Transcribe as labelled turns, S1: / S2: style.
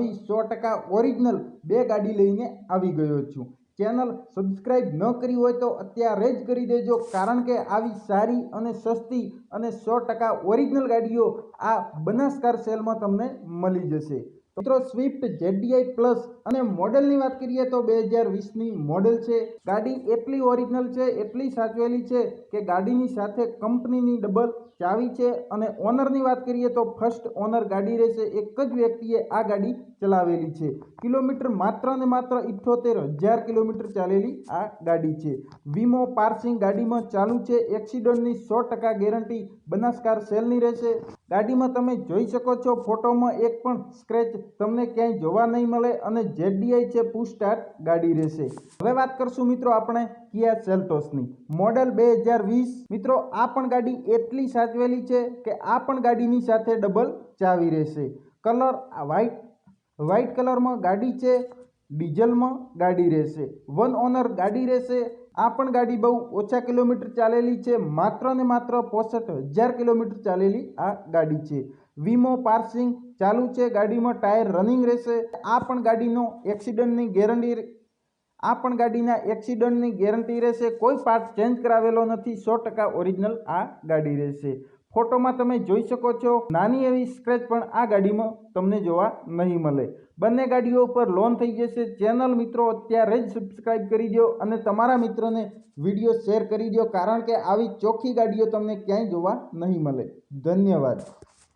S1: નવી 100% ઓરિજિનલ બે ગાડી લઈને આવી ગયો છું। ચેનલ સબસ્ક્રાઇબ ન કરી હોય તો અત્યારે જ કરી દેજો, કારણ કે આવી સારી અને સસ્તી અને 100% ઓરિજિનલ ગાડીઓ આ બનાસ કાર સેલમાં તમને મળી જશે। મિત્રો, સ્વિફ્ટ ZDI પ્લસ અને મોડેલની વાત કરીએ તો 2020ની મોડેલ છે। ગાડી એટલી ઓરિજિનલ છે, એટલી સાચવેલી છે કે ગાડીની સાથે કંપનીની ડબલ ચાવી છે। અને ઓનરની વાત કરીએ તો ફર્સ્ટ ઓનર ગાડી રહેશે। એક જ વ્યક્તિએ આ ગાડી ચલાવેલી છે। કિલોમીટર માત્ર ને માત્ર 78,000 કિલોમીટર ચાલેલી આ ગાડી છે। વીમો પાર્સિંગ ગાડીમાં ચાલુ છે। એક્સિડન્ટની 100% ગેરંટી બનાસ કાર સેલની રહેશે। ગાડીમાં તમે જોઈ શકો છો, ફોટોમાં એક પણ સ્ક્રેચ તમને ક્યાંય જોવા નહીં મળે અને ZDI છે, પુશ સ્ટાર્ટ ગાડી રહેશે। હવે વાત કરશું મિત્રો આપણે કિયા સેલ્ટોસની મોડેલ 2020। મિત્રો, આ પણ ગાડી એટલી સાચવેલી છે કે આ પણ ગાડીની સાથે ડબલ ચાવી રહેશે। કલર વ્હાઇટ કલરમાં ગાડી છે। ડીઝલમાં ગાડી રહેશે। વન ઓનર ગાડી રહેશે। આ પણ ગાડી બહુ ઓછા કિલોમીટર ચાલેલી છે, માત્ર ને માત્ર 65,000 કિલોમીટર ચાલેલી આ ગાડી છે। વીમો પાર્સિંગ ચાલુ છે। ગાડીમાં ટાયર રનિંગ રહેશે। આ પણ ગાડીના એક્સિડન્ટની ગેરંટી રહેશે। કોઈ પાર્ટ ચેન્જ કરાવેલો નથી। 100% ઓરિજિનલ આ ગાડી રહેશે। ફોટોમાં તમે જોઈ શકો છો, નાની એવી સ્ક્રેચ પણ આ ગાડીમાં તમને જોવા નહીં મળે। બંને ગાડીઓ ઉપર લોન થઈ જશે। ચેનલ મિત્રો અત્યારે જ સબસ્ક્રાઇબ કરી દો અને તમારા મિત્રોને વિડીયો શેર કરી દો, કારણ કે આવી ચોખ્ખી ગાડીઓ તમને ક્યાંય જોવા નહીં મળે। ધન્યવાદ।